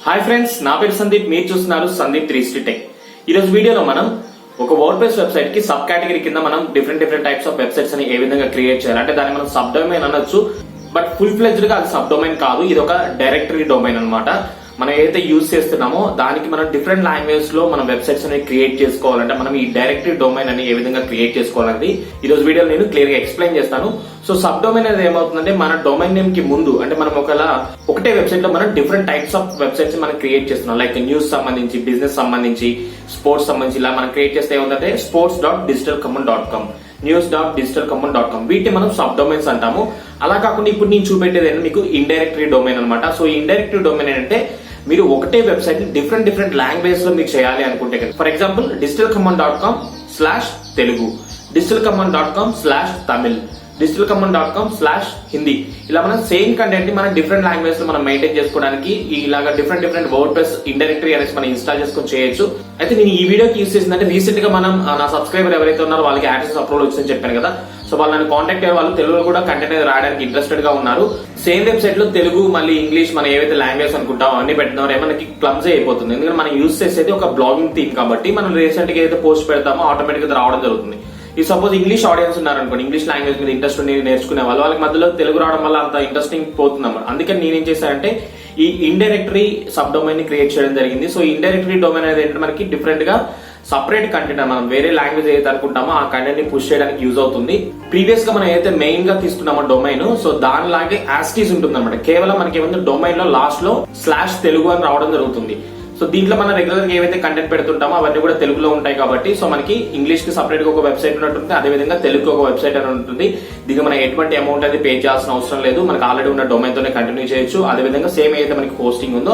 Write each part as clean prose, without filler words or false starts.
Hi friends, నా పేరు సందీప్. మీరు చూస్తున్నారు సందీప్ 360 టెక్. ఈ రోజు వీడియోలో మనం ఒక వర్డ్ప్రెస్ వెబ్సైట్ కి సబ్ కేటగిరీ కింద మనం డిఫరెంట్ టైప్స్ ఆఫ్ వెబ్సైట్స్ అని ఏ విధంగా క్రియేట్ చేయాలి అంటే దాన్ని మనం సబ్ డొమైన్ అనొచ్చు. బట్ ఫుల్ ఫ్లెజ్డ్ గా అది సబ్ డొమైన్ కాదు, ఇది ఒక డైరెక్టరీ డొమైన్ అన్నమాట. మనం ఏదైతే యూజ్ చేస్తున్నామో దానికి మనం డిఫరెంట్ లాంగ్వేజ్ లో మనం వెబ్సైట్స్ అనేది క్రియేట్ చేసుకోవాలంటే మనం ఈ డైరెక్టరీ డొమైన్ అని ఏ విధంగా క్రియేట్ చేసుకోవాలనేది ఈ రోజు వీడియోలో నేను క్లియర్ గా ఎక్స్ప్లెయిన్ చేస్తాను. సో సబ్ డొమైన్ అనేది ఏమవుతుందంటే మన డొమైన్ నేమ్ కి ముందు అంటే మనం ఒకటే వెబ్సైట్ లో మనం డిఫరెంట్ టైప్స్ ఆఫ్ వెబ్సైట్స్ మనం క్రియేట్ చేస్తున్నాం. లైక్ న్యూస్ సంబంధించి, బిజినెస్ సంబంధించి, స్పోర్ట్స్ సంబంధించి ఇలా మనం క్రియేట్ చేస్తే ఏముందంటే sports.digitalcommon.com, news.digitalcommon.com వీటిని మనం సబ్ డొమైన్స్ అంటాము. అలా కాకుండా ఇప్పుడు నేను చూపెట్టేది మీకు ఇండైరెక్టరీ డొమైన్ అనమాట. సో ఇండైరెక్టరీ డొమైన్ ఏంటంటే మీరు ఒకటే వెబ్సైట్ ని డిఫరెంట్ లాంగ్వేజ్ లో మీకు చేయాలి అనుకుంటే for example digitalcommon.com/telugu, digitalcommon.com/tamil, digitalcommon.com/hindi ఇలా మనం సేమ్ కంటెంట్ ని మనం డిఫరెంట్ లాంగ్వేజ్ లో మనం మెయింటైన్ చేసుకోవడానికి ఇలాగా డిఫరెంట్ వర్డ్ప్రెస్ ఇండైరెక్టరీ అనేసి మనం ఇన్స్టాల్ చేసుకొని చేయొచ్చు. అయితే నేను ఈ వీడియోకి యూస్ చేసిందంటే రీసెంట్ గా మనం నా సబ్స్క్రైబర్ ఎవరైతే ఉన్నారో వాళ్ళకి యాక్సెస్ అప్రూవల్ వచ్చిందని చెప్పాను కదా. సో వాళ్ళని కాంటాక్ట్ అయ్యే వాళ్ళు తెలుగులో కూడా కంటెంట్ అనేది రాయడానికి ఇంట్రెస్టెడ్ గా ఉన్నారు. సేమ్ వెబ్సైట్ లో తెలుగు మళ్ళీ ఇంగ్లీష్ మనం ఏవైతే లాంగ్వేజ్ అనుకుంటామో అన్ని పెట్టినారో మనకి క్లమ్జీ అయిపోతుంది. ఎందుకంటే మనం యూస్ చేసేది ఒక బ్లాగింగ్ థీమ్ కాబట్టి మనం రీసెంట్ గా ఏదైతే పోస్ట్ పెడతామో ఆటోమేటిక్ గా రావడం జరుగుతుంది. ఈ సపోజ్ ఇంగ్లీష్ ఆడియన్స్ ఉన్నారనుకోండి, ఇంగ్లీష్ లాంగ్వేజ్ మీద ఇంట్రెస్ట్ ఉండి నేర్చుకునే వాళ్ళకి మధ్యలో తెలుగు రావడం వల్ల అంత ఇంట్రెస్టింగ్ పోతుంది. అందుకని నేనేం చేశానంటే ఈ ఇండైరెక్టరీ సబ్ డొమైన్ ని క్రియేట్ చేయడం జరిగింది. సో ఇండైరెక్టరీ డొమైన్ అనేది ఏంటంటే మనకి డిఫరెంట్ గా సపరేట్ కంటెంట్ మనం వేరే లాంగ్వేజ్ ఏదైతే అనుకుంటామో ఆ కంటెంట్ ని పుష్ చేయడానికి యూజ్ అవుతుంది. ప్రీవియస్ గా మనం ఏదైతే మెయిన్ గా తీసుకున్నామో డొమైన్, సో దానిలాగే యాస్టీస్ ఉంటుంది అనమాట. కేవలం మనకి ఏమైంది డొమైన్ లో లాస్ట్ లో /telugu అని రావడం జరుగుతుంది. సో దీంట్లో మనం రెగ్యులర్ గా ఏవైతే కంటెంట్ పెడుతుంటామో అవన్నీ కూడా తెలుగులో ఉంటాయి కాబట్టి సో మనకి ఇంగ్లీష్ కి సపరేట్ గా ఒక వెబ్సైట్ ఉన్నట్టుంది, అదే విధంగా తెలుగుకి ఒక వెబ్సైట్ అని ఉంటుంది. దీనికి మనం ఎటువంటి అమౌంట్ అది పే చేయాల్సిన అవసరం లేదు. మనకి ఆల్రెడీ ఉన్న డొమైన్ తోనే కంటిన్యూ చేయొచ్చు. అదే విధంగా సేమ్ ఏదైతే మనకి హోస్టింగ్ ఉందో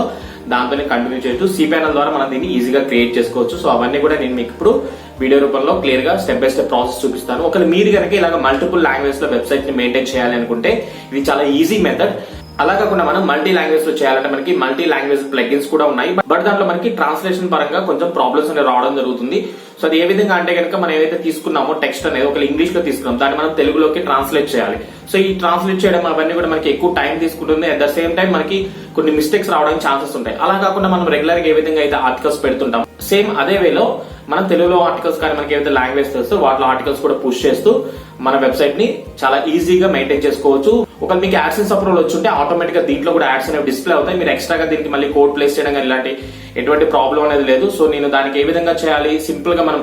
దాంతోనే కంటిన్యూ చేయొచ్చు. cPanel ద్వారా మనం దీన్ని ఈజీగా క్రియేట్ చేసుకోవచ్చు. సో అవన్నీ కూడా నేను మీకు ఇప్పుడు వీడియో రూపంలో క్లియర్ గా స్టెప్ బై స్టెప్ ప్రాసెస్ చూపిస్తాను. ఒకవేళ మీరు కనుక ఇలాగ మల్టిపుల్ లాంగ్వేజ్ లో వెబ్సైట్ ని మెయింటైన్ చేయాలి అనుకుంటే ఇది చాలా ఈజీ మెథడ్. అలా కాకుండా మనం మల్టీ లాంగ్వేజ్ లో చేయాలంటే మనకి మల్టీ లాంగ్వేజ్ ప్లగిన్స్ కూడా ఉన్నాయి. బట్ దాంట్లో మనకి ట్రాన్స్లేషన్ పరంగా కొంచెం ప్రాబ్లమ్స్ అనేవి రావడం జరుగుతుంది. సో అది ఏ విధంగా అంటే కనుక మనం ఏదైతే తీసుకున్నామో టెక్స్ట్ అనేది ఒక ఇంగ్లీష్ లో తీసుకున్నాం, దాన్ని మనం తెలుగులోకి ట్రాన్స్లేట్ చేయాలి. సో ఈ ట్రాన్స్లేట్ చేయడం అవన్నీ కూడా మనకి ఎక్కువ టైం తీసుకుంటుంది. అట్ ద సేమ్ టైం మనకి కొన్ని మిస్టేక్స్ రావడానికి ఛాన్సెస్ ఉంటాయి. అలా కాకుండా మనం రెగ్యులర్ గా ఏ విధంగా అయితే ఆర్టికల్స్ పెడుతుంటాం సేమ్ అదే వేలో మనం తెలుగులో ఆర్టికల్స్ కానీ మనకి ఏవైతే లాంగ్వేజ్ తెలుస్తూ వాటిలో ఆర్టికల్స్ కూడా పుష్ చేస్తూ మన వెబ్సైట్ ని చాలా ఈజీగా మెయింటైన్ చేసుకోవచ్చు. ఒకవేళ మీకు యాడ్సెన్స్ అప్రూవల్ వచ్చుంటే ఆటోమేటిక్ గా దీంట్లో కూడా యాడ్స్ అనేవి డిస్ప్లే అవుతాయి. మీరు ఎక్స్ట్రాగా దీనికి మళ్ళీ కోడ్ ప్లేస్ చేయడం కానీ ఇలాంటి ఎటువంటి ప్రాబ్లం అనేది లేదు. సో నేను దానికి ఏ విధంగా చేయాలి, సింపుల్ గా మనం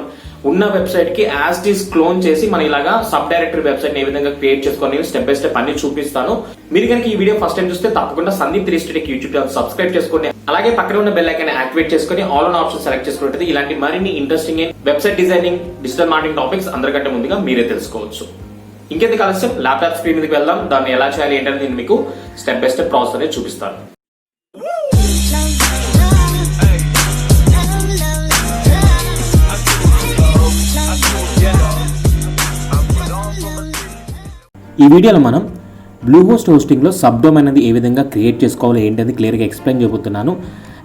ఉన్న వెబ్సైట్ కి యాజ్ ఇట్ ఈస్ క్లోన్ చేసి మన ఇలాగా సబ్ డైరెక్టరీ వెబ్సైట్ ఏ విధంగా క్రియేట్ చేసుకొని స్టెప్ బై స్టెప్ అన్ని చూపిస్తాను. మీరు కనుక ఈ వీడియో ఫస్ట్ టైం చూస్తే తప్పకుండా Sandeep 360 tech YouTube channel subscribe చేసుకోండి. అలాగే పక్కన ఉన్న బెల్ ఐకాన్ యాక్టివేట్ చేసుకుని ఆల్ ఆన్ ఆప్షన్ సెలెక్ట్ చేసుకుంటే ఇలాంటి మరిన్ని interesting website designing, digital marketing topics అందరికంటే ముందుగా మీరే తెలుసుకోవచ్చు. ఇంకెందుకు ఆలస్యం, ల్యాప్టాప్ స్క్రీన్ మీదకి వెళ్దాం. దాన్ని ఎలా చేయాలి ఏంటంటే నేను మీకు స్టెప్ బై స్టెప్ ప్రాసెస్ అనేది చూపిస్తాను. ఈ వీడియోలో మనం బ్లూహోస్ట్ హోస్టింగ్లో సబ్ డొమైన్ అనేది ఏ విధంగా క్రియేట్ చేసుకోవాలో ఏంటనేది క్లియర్గా ఎక్స్ప్లెయిన్ చేయబోతున్నాను.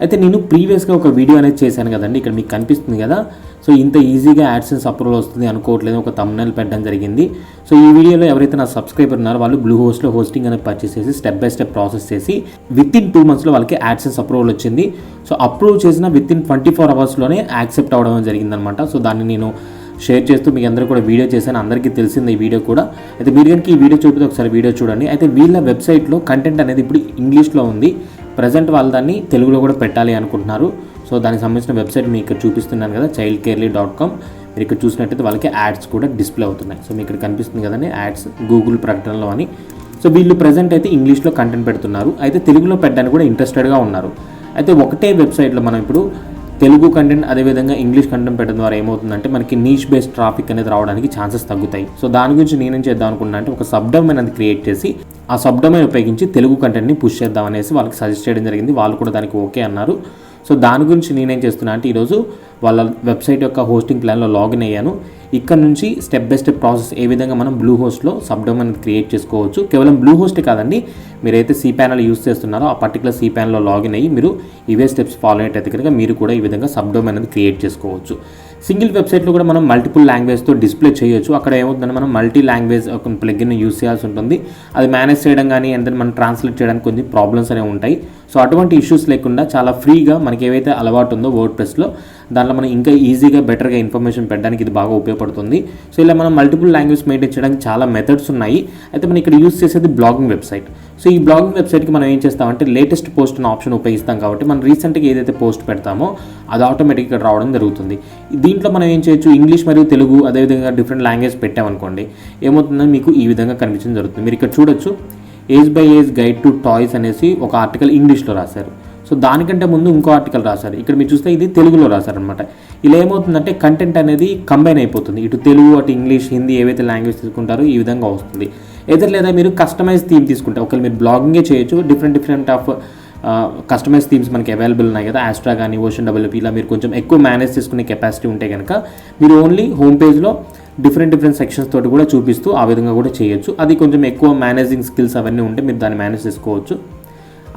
అయితే నేను ప్రీవియస్గా ఒక వీడియో అనేది చేశాను కదండి, ఇక్కడ మీకు కనిపిస్తుంది కదా. సో ఇంత ఈజీగా యాడ్సెన్స్ అప్రూవల్ వస్తుంది అనుకోవట్లేదు, ఒక థంబ్నెయిల్ పెట్టడం జరిగింది. సో ఈ వీడియోలో ఎవరైతే నా సబ్స్క్రైబర్ ఉన్నారో వాళ్ళు బ్లూహోస్ట్లో హోస్టింగ్ అనేది పర్చేస్ చేసి స్టెప్ బై స్టెప్ ప్రాసెస్ చేసి వితిన్ 2 monthsలో వాళ్ళకి యాడ్సెన్స్ అప్రూవల్ వచ్చింది. సో అప్రూవ్ చేసిన వితిన్ 24 hours యాక్సెప్ట్ అవ్వడం జరిగిందనమాట. సో దాన్ని నేను షేర్ చేస్తూ మీకు అందరూ కూడా వీడియో చేశాను, అందరికీ తెలిసింది ఈ వీడియో కూడా. అయితే మీరు కనుక ఈ వీడియో చూపితే ఒకసారి వీడియో చూడండి. అయితే వీళ్ళ వెబ్సైట్లో కంటెంట్ అనేది ఇప్పుడు ఇంగ్లీష్లో ఉంది. ప్రజెంట్ వాళ్ళు దాన్ని తెలుగులో కూడా పెట్టాలి అనుకుంటున్నారు. సో దానికి సంబంధించిన వెబ్సైట్ మీకు ఇక్కడ చూపిస్తున్నాను కదా, childcarely.com. మీరు ఇక్కడ చూసినట్టయితే వాళ్ళకి యాడ్స్ కూడా డిస్ప్లే అవుతున్నాయి. సో మీకు ఇక్కడ కనిపిస్తుంది కదండి యాడ్స్, గూగుల్ ప్రకటనలో అని. సో వీళ్ళు ప్రజెంట్ అయితే ఇంగ్లీష్లో కంటెంట్ పెడుతున్నారు, అయితే తెలుగులో పెట్టడానికి కూడా ఇంట్రెస్టెడ్గా ఉన్నారు. అయితే ఒకటే వెబ్సైట్లో మనం ఇప్పుడు తెలుగు కంటెంట్ అదేవిధంగా ఇంగ్లీష్ కంటెంట్ పెట్టడం ద్వారా ఏమవుతుందంటే మనకి నీష్ బేస్డ్ ట్రాఫిక్ అనేది రావడానికి ఛాన్సెస్ తగ్గుతాయి. సో దాని గురించి నేనేం చేద్దాం అనుకున్నా అంటే ఒక సబ్ డొమైన్ అనేది క్రియేట్ చేసి ఆ సబ్ డొమైన్ ఉపయోగించి తెలుగు కంటెంట్ని పుష్ చేద్దాం అనేసి వాళ్ళకి సజెస్ట్ చేయడం జరిగింది. వాళ్ళు కూడా దానికి ఓకే అన్నారు. సో దాని గురించి నేనేం చేస్తున్నా అంటే ఈరోజు వాళ్ళ వెబ్సైట్ యొక్క హోస్టింగ్ ప్లాన్లో లాగిన్ అయ్యాను. ఇక్కడ నుంచి స్టెప్ బై స్టెప్ ప్రాసెస్ ఏ విధంగా మనం బ్లూహోస్ట్లో సబ్ డొమైన్ క్రియేట్ చేసుకోవచ్చు. కేవలం బ్లూహోస్ట్ కాదండి, మీరైతే cPanel యూస్ చేస్తున్నారో ఆ పర్టికులర్ cPanelలో లాగిన్ అయ్యి మీరు ఇవే స్టెప్స్ ఫాలో అయ్యేటైతే కనుక మీరు కూడా ఈ విధంగా సబ్ డొమైన్ అనేది క్రియేట్ చేసుకోవచ్చు. సింగిల్ వెబ్సైట్లో కూడా మనం మల్టిపుల్ లాంగ్వేజ్తో డిస్ప్లే చేయొచ్చు. అక్కడ ఏమవుతుందంటే మనం మల్టీ లాంగ్వేజ్ ఒక ప్లగిన్ యూస్ చేయాల్సి ఉంటుంది. అది మేనేజ్ చేయడం కానీ అంటే మనం ట్రాన్స్లేట్ చేయడానికి కొన్ని ప్రాబ్లమ్స్ అనేవి ఉంటాయి. సో అటువంటి ఇష్యూస్ లేకుండా చాలా ఫ్రీగా మనకి ఏవైతే అలవాటు ఉందో వర్డ్ ప్రెస్లో దాంట్లో మనం ఇంకా ఈజీగా బెటర్గా ఇన్ఫర్మేషన్ పెట్టడానికి ఇది బాగా ఉపయోగపడుతుంది. సో ఇలా మనం మల్టిపుల్ లాంగ్వేజ్ మెయింటైన్ చేయడానికి చాలా మెథడ్స్ ఉన్నాయి. అయితే మనం ఇక్కడ యూస్ చేసేది బ్లాగింగ్ వెబ్సైట్. సో ఈ బ్లాగింగ్ వెబ్సైట్కి మనం ఏం చేస్తామంటే లేటెస్ట్ పోస్ట్ అనే ఆప్షన్ ఉపయోగిస్తాం కాబట్టి మనం రీసెంట్గా ఏదైతే పోస్ట్ పెడతామో అది ఆటోమేటిక్గా రావడం జరుగుతుంది. దీంట్లో మనం ఏం చేయొచ్చు, ఇంగ్లీష్ మరియు తెలుగు అదేవిధంగా డిఫరెంట్ లాంగ్వేజ్ పెట్టామనుకోండి, ఏమవుతుందో మీకు ఈ విధంగా కనిపించడం జరుగుతుంది. మీరు ఇక్కడ చూడొచ్చు, age by age guide to toys అనేసి ఒక ఆర్టికల్ ఇంగ్లీష్లో రాశారు. సో దానికంటే ముందు ఇంకో ఆర్టికల్ రాశారు. ఇక్కడ మీరు చూస్తే ఇది తెలుగులో రాశారనమాట. ఇలా ఏమవుతుందంటే కంటెంట్ అనేది కంబైన్ అయిపోతుంది. ఇటు తెలుగు అటు ఇంగ్లీష్ హిందీ ఏవైతే లాంగ్వేజ్ తీసుకుంటారో ఈ విధంగా వస్తుంది. లేదా మీరు కస్టమైజ్ థీమ్ తీసుకుంటే ఒకవేళ మీరు బ్లాగింగే చేయొచ్చు. డిఫరెంట్ ఆఫ్ కస్టమైజ్ థీమ్స్ మనకి అవైలబుల్ ఉన్నాయి కదా, ఆస్ట్రా కానీ ఓషన్ డబ్ల్యూపీ, ఇలా మీరు కొంచెం ఎక్కువ మేనేజ్ చేసుకునే కెపాసిటీ ఉంటే కనుక మీరు ఓన్లీ హోమ్ పేజ్లో డిఫరెంట్ సెక్షన్స్ తోటి కూడా చూపిస్తూ ఆ విధంగా కూడా చేయొచ్చు. అది కొంచెం ఎక్కువ మేనేజింగ్ స్కిల్స్ అవన్నీ ఉంటే మీరు దాన్ని మేనేజ్ చేసుకోవచ్చు,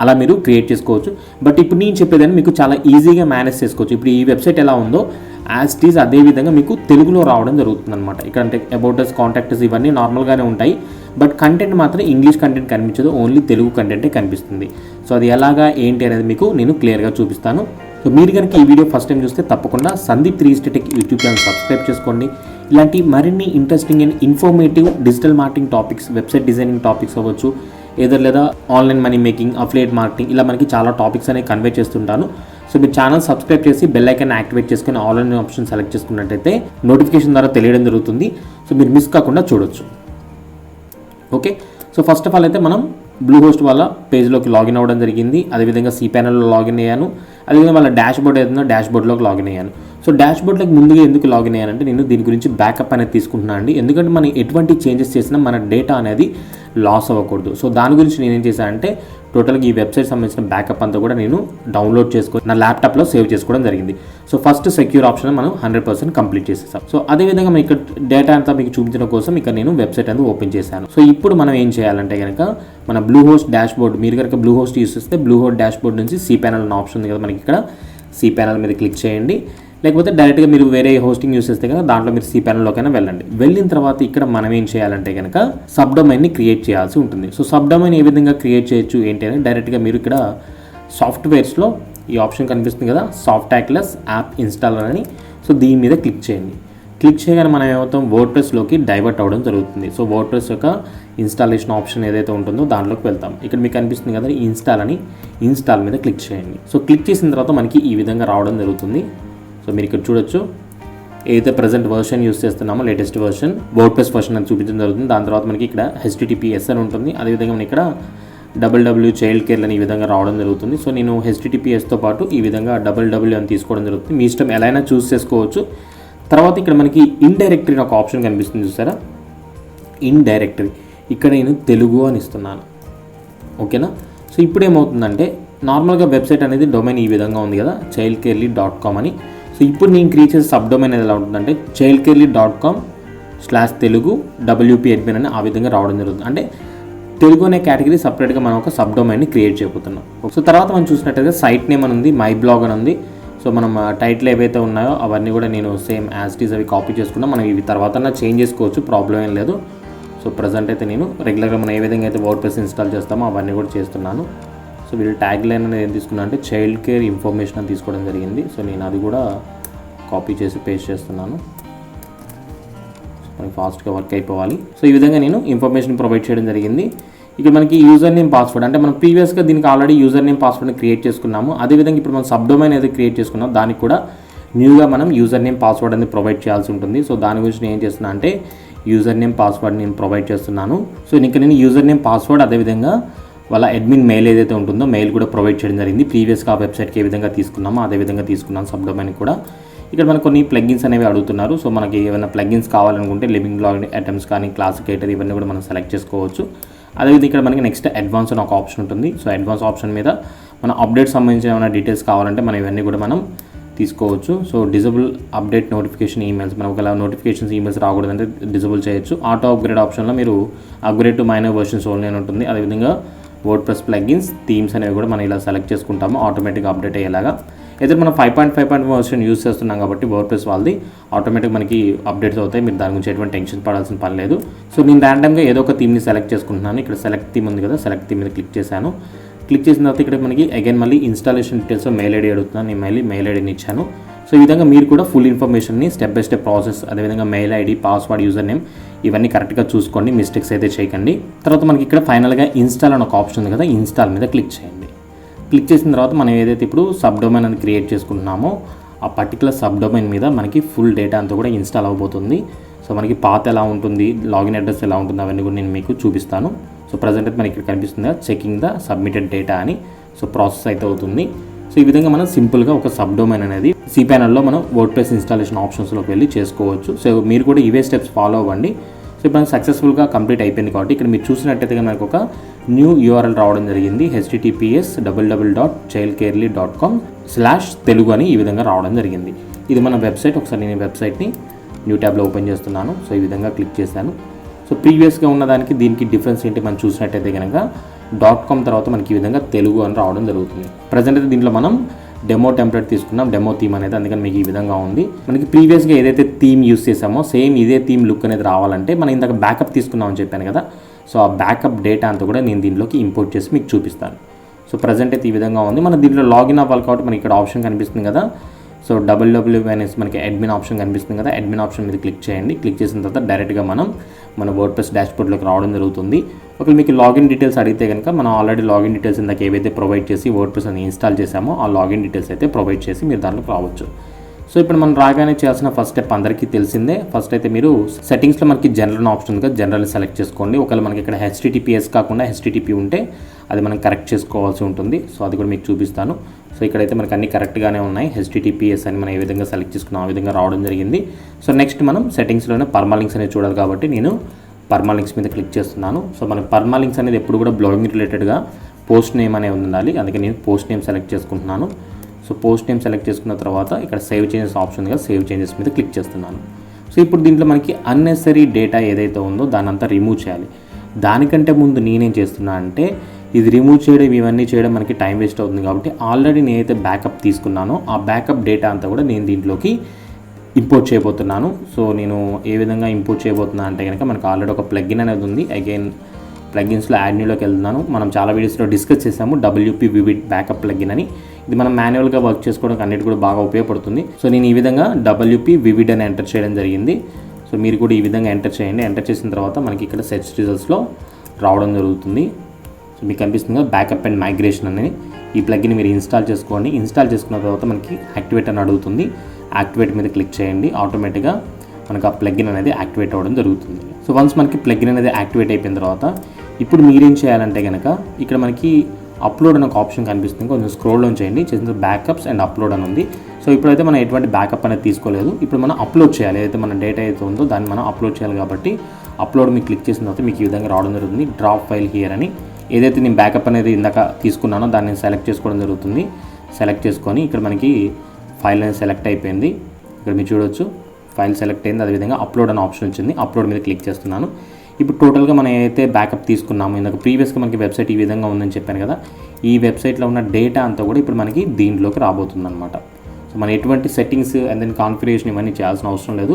అలా మీరు క్రియేట్ చేసుకోవచ్చు. బట్ ఇప్పుడు నేను చెప్పేదాన్ని మీకు చాలా ఈజీగా మేనేజ్ చేసుకోవచ్చు. ఇప్పుడు ఈ వెబ్సైట్ ఎలా ఉందో యాజ్ ఇట్ ఈజ్ అదే విధంగా మీకు తెలుగులో రావడం జరుగుతుంది అనమాట. ఇక్కడ అంటే అబౌట్ అస్, కాంటాక్ట్స్ ఇవన్నీ నార్మల్గానే ఉంటాయి. బట్ కంటెంట్ మాత్రం ఇంగ్లీష్ కంటెంట్ కనిపించదు, ఓన్లీ తెలుగు కంటెంటే కనిపిస్తుంది. సో అది ఎలాగా ఏంటి అనేది మీకు నేను క్లియర్గా చూపిస్తాను. సో మీరు కనుక ఈ వీడియో ఫస్ట్ టైం చూస్తే తప్పకుండా Sandeep 360 tech YouTube channel subscribe చేసుకోండి. ఇలాంటి మరిన్ని interesting and informative digital marketing topics, website designing topics అవ్వచ్చు, లేదా online money making, affiliate marketing, ఇలా మనకి చాలా టాపిక్స్ అనేవి కన్వే చేస్తుంటాను. సో మీరు ఛానల్ సబ్స్క్రైబ్ చేసి బెల్ ఐకాన్ యాక్టివేట్ చేసుకుని ఆన్లైన్ ఆప్షన్ సెలెక్ట్ చేసుకున్నట్టయితే నోటిఫికేషన్ ద్వారా తెలియడం జరుగుతుంది. సో మీరు మిస్ కాకుండా చూడొచ్చు. Okay, so first of all అయితే మనం బ్లూ హోస్ట్ వాళ్ళ పేజ్లోకి లాగిన్ అవ్వడం జరిగింది. అదేవిధంగా cPanelలో లాగిన్ అయ్యాను. అదేవిధంగా వాళ్ళ డాష్ బోర్డ్ ఏదైనా డాష్ బోర్డ్లోకి లాగిన్ అయ్యాను. సో డాష్ బోర్డ్లోకి ముందుగా ఎందుకు లాగిన్ అయ్యానంటే నేను దీని గురించి బ్యాకప్ అనేది తీసుకుంటున్నాను అండి. ఎందుకంటే మనం ఎటువంటి చేంజెస్ చేసినా మన డేటా అనేది లాస్ అవ్వకూడదు. సో దాని గురించి నేను ఏం చేశానంటే టోటల్గా ఈ వెబ్సైట్ సంబంధించిన బ్యాకప్ అంతా కూడా నేను డౌన్లోడ్ చేసుకొని నా ల్యాప్టాప్లో సేవ్ చేసుకోవడం జరిగింది. సో ఫస్ట్ సెక్యూర్ ఆప్షన్ మనం 100% కంప్లీట్ చేసేసాం. సో అదేవిధంగా మనం ఇక్కడ డేటా అంతా మీకు చూపించడం కోసం ఇక్కడ నేను వెబ్సైట్ అనేది ఓపెన్ చేశాను. సో ఇప్పుడు మనం ఏం చేయాలంటే కనుక మన బ్లూ హోస్ట్ డాష్ బోర్డ్, మీరు కనుక బ్లూ హోస్ట్ యూస్ చేస్తే బ్లూ హోస్ట్ డాష్ బోర్డ్ నుంచి cPanel అనే ఆప్షన్ ఉంది కదా, మనకి ఇక్కడ cPanel మీద క్లిక్ చేయండి. లేకపోతే డైరెక్ట్గా మీరు వేరే హోస్టింగ్ యూస్ చేస్తే కనుక దాంట్లో మీరు cPanelలోకైనా వెళ్ళండి. వెళ్ళిన తర్వాత ఇక్కడ మనం ఏం చేయాలంటే కనుక సబ్ డొమైన్ని క్రియేట్ చేయాల్సి ఉంటుంది. సో సబ్ డొమైన్ ఏ విధంగా క్రియేట్ చేయొచ్చు ఏంటి అని డైరెక్ట్గా మీరు ఇక్కడ సాఫ్ట్వేర్స్లో ఈ ఆప్షన్ కనిపిస్తుంది కదా, సాఫ్టాక్లెస్ యాప్ ఇన్స్టాలర్ అని. సో దీని మీద క్లిక్ చేయండి. క్లిక్ చేయగానే మనం ఏమవుతాం, వర్డ్ ప్రెస్లోకి డైవర్ట్ అవ్వడం జరుగుతుంది. సో వర్డ్ ప్రెస్ యొక్క ఇన్స్టాలేషన్ ఆప్షన్ ఏదైతే ఉంటుందో దాంట్లోకి వెళ్తాం. ఇక్కడ మీకు కనిపిస్తుంది కదా ఇన్స్టాల్ అని, ఇన్స్టాల్ మీద క్లిక్ చేయండి. సో క్లిక్ చేసిన తర్వాత మనకి ఈ విధంగా రావడం జరుగుతుంది. సో మీరు ఇక్కడ చూడొచ్చు, ఏదైతే ప్రజెంట్ వర్షన్ యూస్ చేస్తున్నామో latest version word press version అని చూపించడం జరుగుతుంది. దాని తర్వాత మనకి ఇక్కడ HTTPS అని ఉంటుంది. అదేవిధంగా మనకి ఇక్కడ www చైల్డ్ కేర్ అని ఈ విధంగా రావడం జరుగుతుంది. సో నేను HTTPSతో పాటు ఈ విధంగా www అని తీసుకోవడం జరుగుతుంది. మీ ఇష్టం ఎలా అయినా చూస్ చేసుకోవచ్చు. తర్వాత ఇక్కడ మనకి ఇన్ డైరెక్టరీ ఒక ఆప్షన్ కనిపిస్తుంది చూసారా, ఇన్ డైరెక్టరీ. ఇక్కడ నేను తెలుగు అని ఇస్తున్నాను. ఓకేనా. సో ఇప్పుడు ఏమవుతుందంటే నార్మల్గా వెబ్సైట్ అనేది డొమైన్ ఈ విధంగా ఉంది కదా, childcarely.com అని. సో ఇప్పుడు నేను క్రియేట్ చేసే సబ్ డొమైన్ ఎలా ఉంటుందంటే childcarely.com/telugu WP admin అని ఆ విధంగా రావడం జరుగుతుంది. అంటే తెలుగు అనే కేటగిరీ సపరేట్గా మనం ఒక సబ్ డొమైన్ని క్రియేట్ చేయబోతున్నాం. సో తర్వాత మనం చూసినట్టయితే సైట్ నేమ్ అని ఉంది, మై బ్లాగ్ అని ఉంది. సో మనం టైటిల్ ఏవైతే ఉన్నాయో అవన్నీ కూడా నేను సేమ్ యాజ్ ఇట్ ఈజ్ అవి కాపీ చేసుకున్నాం. మనం ఇవి తర్వాత చేంజ్ చేసుకోవచ్చు, ప్రాబ్లం ఏం లేదు. సో ప్రజెంట్ అయితే నేను రెగ్యులర్గా మనం ఏ విధంగా అయితే వర్డ్ ప్రెస్ ఇన్స్టాల్ చేస్తామో అవన్నీ కూడా చేస్తున్నాను. సో వీళ్ళు ట్యాగ్ లైన్ అనేది ఏం తీసుకున్నా అంటే చైల్డ్ కేర్ ఇన్ఫర్మేషన్ అని తీసుకోవడం జరిగింది. సో నేను అది కూడా కాపీ చేసి పేస్ట్ చేస్తున్నాను. మనకి ఫాస్ట్గా వర్క్ అయిపోవాలి. సో ఈ విధంగా నేను ఇన్ఫర్మేషన్ ప్రొవైడ్ చేయడం జరిగింది. ఇక్కడ మనకి యూజర్ నేమ్ పాస్వర్డ్ అంటే మనం ప్రీవియస్గా దీనికి ఆల్రెడీ యూజర్ నేమ్ పాస్వర్డ్ని క్రియేట్ చేసుకున్నాము. అదేవిధంగా ఇప్పుడు మనం సబ్ డొమైన్ ఏదైతే క్రియేట్ చేసుకున్నాం దానికి కూడా న్యూగా మనం యూజర్ నేమ్ పాస్వర్డ్ అనేది ప్రొవైడ్ చేయాల్సి ఉంటుంది. సో దాని గురించి నేను ఏం చేస్తున్నా అంటే యూజర్ నేమ్ పాస్వర్డ్ నేను ప్రొవైడ్ చేస్తున్నాను. సో ఇక్కడ నేను యూజర్ నేమ్ పాస్వర్డ్ అదేవిధంగా వాళ్ళ అడ్మిన్ మెయిల్ ఏదైతే ఉంటుందో మెయిల్ కూడా ప్రొవైడ్ చేయడం జరిగింది. ప్రీవియస్గా ఆ వెబ్సైట్కి ఏ విధంగా తీసుకున్నామో అదే విధంగా తీసుకున్నాను సబ్ డొమైన్ కూడా. ఇక్కడ మనకు కొన్ని ప్లగిన్స్ అనేవి అడుగుతున్నారు. సో మనకి ఏమైనా ప్లగిన్స్ కావాలనుకుంటే లివింగ్ బ్లాగ్ ఐటమ్స్ కానీ క్లాసికేటర్ ఇవన్నీ కూడా మనం సెలెక్ట్ చేసుకోవచ్చు. అదేవిధంగా ఇక్కడ మనకి నెక్స్ట్ అడ్వాన్స్ అని ఒక ఆప్షన్ ఉంటుంది. సో అడ్వాన్స్ ఆప్షన్ మీద మన అప్డేట్ సంబంధించిన ఏమైనా డీటెయిల్స్ కావాలంటే మనం ఇవన్నీ కూడా మనం తీసుకోవచ్చు. So disable update notification emails, మనం ఒకవేళ నోటిఫికేషన్స్ ఈమెయిల్స్ రాకూడదంటే డిజబుల్ చేయొచ్చు. ఆటో అప్గ్రేడ్ ఆప్షన్లో మీరు upgrade to minor versions only అని ఉంటుంది. అదేవిధంగా వర్డ్ ప్రెస్ ప్లగిన్స్ థీమ్స్ అనేవి కూడా మనం ఇలా సెలెక్ట్ చేసుకుంటాము ఆటోమేటిక్గా అప్డేట్ అయ్యేలాగా. అయితే మనం 5.5 వర్షన్ యూస్ చేస్తున్నాం కాబట్టి వర్డ్ ప్రెస్ వాళ్ళది ఆటోమేటిక్ మనకి అప్డేట్స్ అవుతాయి. మీరు దాని గురించి ఎటువంటి టెన్షన్ పడాల్సిన పని లేదు. సో నేను ర్యాండమ్గా ఏదో ఒక థీమ్ని సెలెక్ట్ చేసుకుంటున్నాను. ఇక్కడ సెలెక్ట్ థీమ్ ఉంది కదా, సెలెక్ట్ థీమ్ మీద క్లిక్ చేశాను. క్లిక్ చేసిన తర్వాత ఇక్కడ మనకి అగైన్ మళ్ళీ ఇన్స్టాలేషన్ డీటెయిల్స్ మెయిల్ ఐడి అడుగుతున్నాను. నేను మళ్ళీ మెయిల్ ఐడిని ఇచ్చాను. సో ఈ విధంగా మీరు కూడా ఫుల్ ఇన్ఫర్మేషన్ని స్టెప్ బై స్టెప్ ప్రాసెస్, అదేవిధంగా mail ID, password, user name ఇవన్నీ కరెక్ట్గా చూసుకోండి, మిస్టేక్స్ అయితే చేయకండి. తర్వాత మనకి ఇక్కడ ఫైనల్గా ఇన్స్టాల్ అని ఒక ఆప్షన్ ఉంది కదా, ఇన్స్టాల్ మీద క్లిక్ చేయండి. క్లిక్ చేసిన తర్వాత మనం ఏదైతే ఇప్పుడు సబ్ డొమైన్ అని క్రియేట్ చేసుకుంటున్నామో ఆ పర్టికులర్ సబ్ డొమైన్ మీద మనకి ఫుల్ డేటా అంతా కూడా ఇన్స్టాల్ అవబోతుంది. సో మనకి పాత్ ఎలా ఉంటుంది, లాగిన్ అడ్రస్ ఎలా ఉంటుంది అవన్నీ కూడా నేను మీకు చూపిస్తాను. సో ప్రజెంట్ అయితే మనకి ఇక్కడ కనిపిస్తుంది చెకింగ్ ద సబ్మిటెడ్ డేటా అని. సో ప్రాసెస్ అయితే అవుతుంది. సో ఈ విధంగా మనం సింపుల్గా ఒక సబ్ డొమైన్ అనేది cPanelలో మనం వర్డ్ప్రెస్ ఇన్స్టాలేషన్ ఆప్షన్స్లోకి వెళ్ళి చేసుకోవచ్చు. సో మీరు కూడా ఇవే స్టెప్స్ ఫాలో అవ్వండి. సో ఇప్పుడు మనకి సక్సెస్ఫుల్గా కంప్లీట్ అయిపోయింది కాబట్టి ఇక్కడ మీరు చూసినట్టయితే మనకు ఒక న్యూ URL రావడం జరిగింది. https://childcarely.com/telugu అని ఈ విధంగా రావడం జరిగింది. ఇది మన వెబ్సైట్. ఒకసారి నేను వెబ్సైట్ని న్యూ ట్యాబ్లో ఓపెన్ చేస్తున్నాను. సో ఈ విధంగా క్లిక్ చేశాను. సో ప్రీవియస్గా ఉన్నదానికి దీనికి డిఫరెన్స్ ఏంటి మనం చూసినట్టయితే కనుక .com తర్వాత మనకి ఈ విధంగా తెలుగు అని రావడం జరుగుతుంది. ప్రజెంట్ అయితే దీంట్లో మనం డెమో టెంప్లెట్ తీసుకున్నాం, డెమో థీమ్ అనేది, అందుకని మీకు ఈ విధంగా ఉంది. మనకి ప్రీవియస్గా ఏదైతే థీమ్ యూస్ చేసామో సేమ్ ఇదే థీమ్ లుక్ అనేది రావాలంటే మనం ఇందాక బ్యాకప్ తీసుకున్నామని చెప్పాను కదా. సో ఆ బ్యాకప్ డేటా అంతా కూడా నేను దీంట్లోకి ఇంపోర్ట్ చేసి మీకు చూపిస్తాను. సో ప్రజెంట్ అయితే ఈ విధంగా ఉంది. మనం దీంట్లో లాగిన్ అవ్వాలి కాబట్టి మనకి ఇక్కడ ఆప్షన్ కనిపిస్తుంది కదా. సో www అనేసి మనకి అడ్మిన్ ఆప్షన్ కనిపిస్తుంది కదా, అడ్మిన్ ఆప్షన్ మీద క్లిక్ చేయండి. క్లిక్ చేసిన తర్వాత డైరెక్ట్గా మనం మన వర్డ్ప్రెస్ డాష్బోర్డ్లోకి రావడం జరుగుతుంది. ఒకవేళ మీకు లాగిన్ డీటెయిల్స్ అడిగితే కనుక మనం ఆల్రెడీ లాగిన్ డీటెయిల్స్ ఇందాక ఏవైతే ప్రొవైడ్ చేసి వర్డ్ప్రెస్ అని ఇన్స్టాల్ చేసామో ఆ లాగిన్ డీటెయిల్స్ అయితే ప్రొవైడ్ చేసి మీరు దాంట్లోకి రావచ్చు. సో ఇప్పుడు మనం రాగానే చేయాల్సిన ఫస్ట్ స్టెప్ అందరికీ తెలిసిందే. ఫస్ట్ అయితే మీరు సెట్టింగ్స్లో మనకి జనరల్ ఆప్షన్ ఉంది కదా, జనరల్ సెలెక్ట్ చేసుకోండి. ఒకవేళ మనకి ఇక్కడ HTTPS కాకుండా HTTP ఉంటే అది మనం కరెక్ట్ చేసుకోవాల్సి ఉంటుంది. సో అది కూడా మీకు చూపిస్తాను. సో ఇక్కడైతే మనకి అన్ని కరెక్ట్గానే ఉన్నాయి. HTTPS అని మనం ఏ విధంగా సెలెక్ట్ చేసుకున్నాం ఆ విధంగా రావడం జరిగింది. సో నెక్స్ట్ మనం సెట్టింగ్స్లోనే పర్మాలింక్స్ అనేది చూడాలి కాబట్టి నేను పర్మాలింక్స్ మీద క్లిక్ చేస్తున్నాను. సో మనకి పర్మాలింక్స్ అనేది ఎప్పుడు కూడా బ్లాగింగ్ రిలేటెడ్గా పోస్ట్ నేమ్ అనేది ఉండాలి. అందుకే నేను పోస్ట్ నేమ్ సెలెక్ట్ చేసుకుంటున్నాను. సో పోస్ట్ నేమ్ సెలెక్ట్ చేసుకున్న తర్వాత ఇక్కడ సేవ్ చేంజెస్ ఆప్షన్ ఉంది కదా, సేవ్ చేంజెస్ మీద క్లిక్ చేస్తున్నాను. సో ఇప్పుడు దీంట్లో మనకి అన్నెసరీ డేటా ఏదైతే ఉందో దాన్ని అంతా రిమూవ్ చేయాలి. దానికంటే ముందు నేనేం చేస్తున్నా అంటే ఇది రిమూవ్ చేయడం ఇవన్నీ చేయడం మనకి టైం వేస్ట్ అవుతుంది కాబట్టి ఆల్రెడీ నేనైతే బ్యాకప్ తీసుకున్నానో ఆ బ్యాకప్ డేటా అంతా కూడా నేను దీంట్లోకి ఇంపోర్ట్ చేయబోతున్నాను. సో నేను ఏ విధంగా ఇంపోర్ట్ చేయబోతున్నా అంటే కనుక మనకు ఆల్రెడీ ఒక ప్లగిన్ అనేది ఉంది. అగైన్ ప్లగిన్స్లో యాడ్ న్యూలోకి వెళ్తున్నాను. మనం చాలా వీడియోస్లో డిస్కస్ చేసాము WP Vivid బ్యాకప్ ప్లగిన్ అని. ఇది మనం మాన్యువల్గా వర్క్ చేసుకోవడానికి అన్నిటి కూడా బాగా ఉపయోగపడుతుంది. సో నేను ఈ విధంగా WP Vivid అని ఎంటర్ చేయడం జరిగింది. సో మీరు కూడా ఈ విధంగా ఎంటర్ చేయండి. ఎంటర్ చేసిన తర్వాత మనకి ఇక్కడ సెర్చ్ రిజల్ట్స్లో రావడం జరుగుతుంది. సో మీకు కనిపిస్తుంది బ్యాకప్ అండ్ మైగ్రేషన్ అనేది. ఈ ప్లగిన్ మీరు ఇన్స్టాల్ చేసుకోండి. ఇన్స్టాల్ చేసుకున్న తర్వాత మనకి యాక్టివేట్ అని అడుగుతుంది. యాక్టివేట్ మీద క్లిక్ చేయండి. ఆటోమేటిక్గా మనకు ఆ ప్లగిన్ అనేది యాక్టివేట్ అవ్వడం జరుగుతుంది. సో వన్స్ మనకి ప్లగిన్ అనేది యాక్టివేట్ అయిపోయిన తర్వాత ఇప్పుడు మీరేం చేయాలంటే కనుక ఇక్కడ మనకి అప్లోడ్ అనే ఒక ఆప్షన్ కనిపిస్తుంది. కొంచెం స్క్రోల్ డౌన్ చేయండి. చేసిన బ్యాకప్స్ అండ్ అప్లోడ్ అని ఉంది. సో ఇప్పుడైతే మనం ఎటువంటి బ్యాకప్ అనేది తీసుకోలేదు. ఇప్పుడు మనం అప్లోడ్ చేయాలి. ఏదైతే మన డేటా అయితే ఉందో దాన్ని మనం అప్లోడ్ చేయాలి కాబట్టి అప్లోడ్ మీకు క్లిక్ చేసిన తర్వాత మీకు ఈ విధంగా రావడం జరుగుతుంది. డ్రాప్ ఫైల్ హియర్ అని. ఏదైతే నేను బ్యాకప్ అనేది ఇందాక తీసుకున్నానో దాన్ని సెలెక్ట్ చేసుకోవడం జరుగుతుంది. సెలెక్ట్ చేసుకొని ఇక్కడ మనకి ఫైల్ అనేది సెలెక్ట్ అయిపోయింది. ఇక్కడ మీరు చూడొచ్చు ఫైల్ సెలెక్ట్ అయింది. అదేవిధంగా అప్లోడ్ అనే ఆప్షన్ వచ్చింది. అప్లోడ్ మీద క్లిక్ చేస్తున్నాను. ఇప్పుడు టోటల్గా మనం ఏదైతే బ్యాకప్ తీసుకున్నామో ఇందాక ప్రీవియస్గా మనకి వెబ్సైట్ ఈ విధంగా ఉందని చెప్పాను కదా, ఈ వెబ్సైట్లో ఉన్న డేటా అంతా కూడా ఇప్పుడు మనకి దీంట్లోకి రాబోతుంది అనమాట. సో మనం ఎటువంటి సెట్టింగ్స్ అండ్ దెన్ కాన్ఫిగరేషన్ ఇవన్నీ చేయాల్సిన అవసరం లేదు.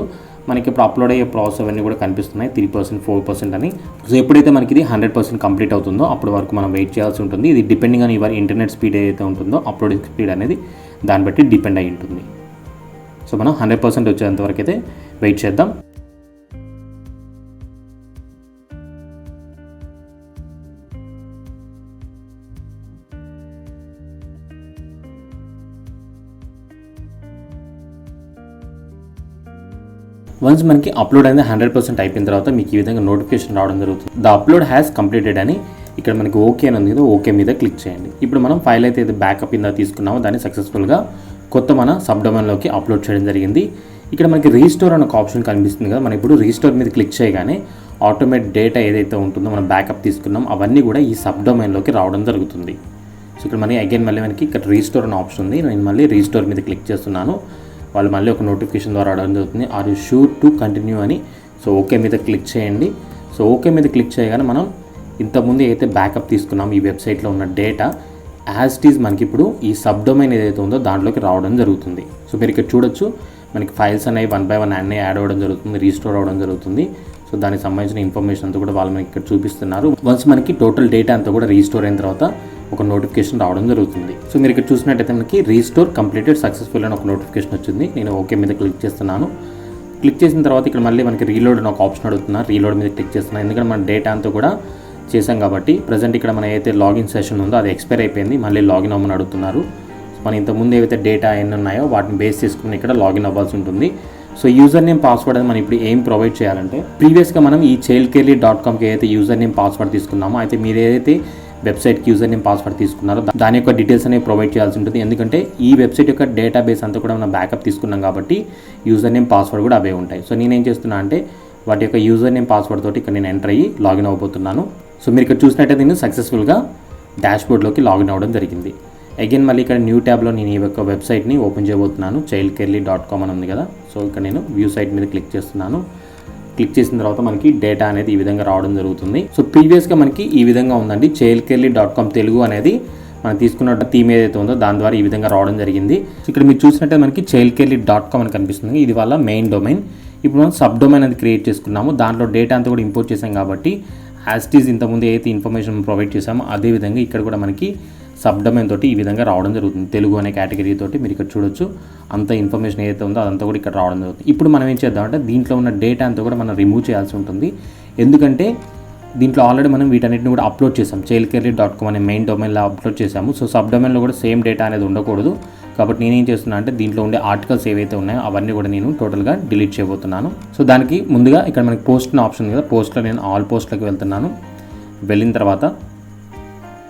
మనకి ఇప్పుడు అప్లోడ్ అయ్యే ప్రాసెస్ అవన్నీ కూడా కనిపిస్తున్నాయి 3%, 4% అని. సో ఎప్పుడైతే మనకి ఇది 100% కంప్లీట్ అవుతుందో అప్పటి వరకు మనం వెయిట్ చేయాల్సి ఉంటుంది. ఇది depending on your internet speed ఏదైతే ఉంటుందో అప్లోడింగ్ స్పీడ్ అనేది దాన్ని బట్టి డిపెండ్ అయి ఉంటుంది. సో మనం 100% వచ్చేంత వరకు అయితే వెయిట్ చేద్దాం. వన్స్ మనకి అప్లోడ్ అనేది 100% అయిపోయిన తర్వాత మీకు ఈ విధంగా నోటిఫికేషన్ రావడం జరుగుతుంది. ద అప్లోడ్ హ్యాస్ కంప్లీటెడ్ అని ఇక్కడ మనకి ఓకే అని ఉంది కదా, ఓకే మీద క్లిక్ చేయండి. ఇప్పుడు మనం ఫైల్ అయితే బ్యాకప్ ఇందా తీసుకున్నామో దాన్ని సక్సెస్ఫుల్గా కొత్త మన సబ్ డొమైన్లోకి అప్లోడ్ చేయడం జరిగింది. ఇక్కడ మనకి రీస్టోర్ అనే ఒక ఆప్షన్ కనిపిస్తుంది కదా, మనం ఇప్పుడు రీస్టోర్ మీద క్లిక్ చేయగానే ఆటోమేట్ డేటా ఏదైతే ఉంటుందో మనం బ్యాకప్ తీసుకున్నాం అవన్నీ కూడా ఈ సబ్ డొమైన్లోకి రావడం జరుగుతుంది. సో ఇక్కడ మళ్ళీ అగైన్ మనకి ఇక్కడ రీస్టోర్ అనే ఆప్షన్ ఉంది. నేను మళ్ళీ రీస్టోర్ మీద క్లిక్ చేస్తున్నాను. వాళ్ళు మళ్ళీ ఒక నోటిఫికేషన్ ద్వారా రావడం జరుగుతుంది. Are you sure to continue అని. సో ఓకే మీద క్లిక్ చేయండి. సో ఓకే మీద క్లిక్ చేయగానే మనం ఇంతకుముందు ఏదైతే బ్యాకప్ తీసుకున్నాం ఈ వెబ్సైట్లో ఉన్న డేటా యాజ్ ఇట్ ఈజ్ మనకి ఇప్పుడు ఈ సబ్ డొమైన్ ఏదైతే ఉందో దాంట్లోకి రావడం జరుగుతుంది. సో మీరు ఇక్కడ చూడొచ్చు మనకి ఫైల్స్ అనేవి 1 by 1 అన్నీ యాడ్ అవ్వడం జరుగుతుంది, రీస్టోర్ అవ్వడం జరుగుతుంది. సో దానికి సంబంధించిన ఇన్ఫర్మేషన్ అంతా కూడా వాళ్ళు మనకి ఇక్కడ చూపిస్తున్నారు. వన్స్ మనకి టోటల్ డేటా అంతా కూడా రీస్టోర్ అయిన తర్వాత ఒక నోటిఫికేషన్ రావడం జరుగుతుంది. సో మీరు ఇక్కడ చూసినట్టయితే మనకి రీస్టోర్ కంప్లీటెడ్ సక్సెస్ఫుల్ అని ఒక నోటిఫికేషన్ వచ్చింది. నేను ఓకే మీద క్లిక్ చేస్తున్నాను. క్లిక్ చేసిన తర్వాత ఇక్కడ మళ్ళీ మనకి రీలోడ్ అని ఒక ఆప్షన్ అడుగుతున్నా. రీలోడ్ మీద క్లిక్ చేస్తున్నాను, ఎందుకంటే మన డేటా అంతా కూడా చేసాం కాబట్టి. ప్రజెంట్ ఇక్కడ మన ఏదైతే లాగిన్ సెషన్ ఉందో అది ఎక్స్పైర్ అయిపోయింది, మళ్ళీ లాగిన్ అవ్వమని అడుగుతున్నారు. మనం ఇంతకుముందు ఏవైతే డేటా ఎన్ని ఉన్నాయో వాటిని బేస్ చేసుకుని ఇక్కడ లాగిన్ అవ్వాల్సి ఉంటుంది. సో యూజర్ నేమ్ పాస్వర్డ్ అని మనం ఇప్పుడు ఏం ప్రొవైడ్ చేయాలంటే, ప్రీవియస్గా మనం ఈ childcarely.comకి ఏదైతే యూజర్ నేమ్ పాస్వర్డ్ తీసుకున్నామో, అయితే మీరు ఏదైతే వెబ్సైట్కి యూజర్ నేమ్ పాస్వర్డ్ తీసుకున్నారో దాని యొక్క డీటెయిల్స్ అనేవి ప్రొవైడ్ చేయాల్సి ఉంటుంది. ఎందుకంటే ఈ వెబ్సైట్ యొక్క డేటాబేస్ అంతా కూడా మనం బ్యాకప్ తీసుకున్నాం కాబట్టి యూజర్ నేమ్ పాస్వర్డ్ కూడా అవే ఉంటాయి. సో నేనేం చేస్తున్నా అంటే వాటి యొక్క యూజర్ నేమ్ పాస్వర్డ్ తోటి ఇక్కడ నేను ఎంటర్ అయ్యి లాగిన్ అవ్వబోతున్నాను. సో మీరు ఇక్కడ చూసినట్టయితే నేను సక్సెస్ఫుల్గా డాష్బోర్డ్లోకి లాగిన్ అవ్వడం జరిగింది. అగైన్ మళ్ళీ ఇక్కడ న్యూ ట్యాబ్లో నేను ఈ యొక్క వెబ్సైట్ని ఓపెన్ చేయబోతున్నాను. childcarely.com అని ఉంది కదా. సో ఇక్కడ నేను వ్యూ సైట్ మీద క్లిక్ చేస్తున్నాను. క్లిక్ చేసిన తర్వాత మనకి డేటా అనేది ఈ విధంగా రావడం జరుగుతుంది. సో ప్రీవియస్గా మనకి ఈ విధంగా ఉందండి. childcarely.com తెలుగు అనేది మనం తీసుకున్న థీమ్ ఏదైతే ఉందో దాని ద్వారా ఈ విధంగా రావడం జరిగింది. ఇక్కడ మీరు చూసినట్టే మనకి childcarely.com అని కనిపిస్తుంది. ఇది వాళ్ళ మెయిన్ డొమైన్. ఇప్పుడు మనం సబ్ డొమైన్ అనేది క్రియేట్ చేసుకున్నాము. దాంట్లో డేటా అంతా కూడా ఇంపోర్ట్ చేసాం కాబట్టి యాజ్ ఇట్ ఈజ్ ఇంతకుముందు ఏదైతే ఇన్ఫర్మేషన్ ప్రొవైడ్ చేసామో అదేవిధంగా ఇక్కడ కూడా మనకి సబ్ డొమైన్ తోటి ఈ విధంగా రావడం జరుగుతుంది. తెలుగు అనే కేటగిరీ తోటి మీరు ఇక్కడ చూడొచ్చు. అంత ఇన్ఫర్మేషన్ ఏదైతే ఉందో అదంతా కూడా ఇక్కడ రావడం జరుగుతుంది. ఇప్పుడు మనం ఏం చేద్దామంటే దీంట్లో ఉన్న డేటా అంతా కూడా మనం రిమూవ్ చేయాల్సి ఉంటుంది. ఎందుకంటే దీంట్లో ఆల్రెడీ మనం వీటన్నిటిని కూడా అప్లోడ్ చేసాం. childcarely.com అనే మెయిన్ డొమైన్లో అప్లోడ్ చేసాము. సో సబ్ డొమైన్లో కూడా సేమ్ డేటా అనేది ఉండకూడదు. కాబట్టి నేనేం చేస్తున్నా అంటే దీంట్లో ఉండే ఆర్టికల్స్ ఏవైతే ఉన్నాయో అవన్నీ కూడా నేను టోటల్గా డిలీట్ చేయబోతున్నాను. సో దానికి ముందుగా ఇక్కడ మనకి పోస్ట్ అనే ఆప్షన్ కదా, పోస్ట్లో నేను ఆల్ పోస్ట్లోకి వెళ్తున్నాను. వెళ్ళిన తర్వాత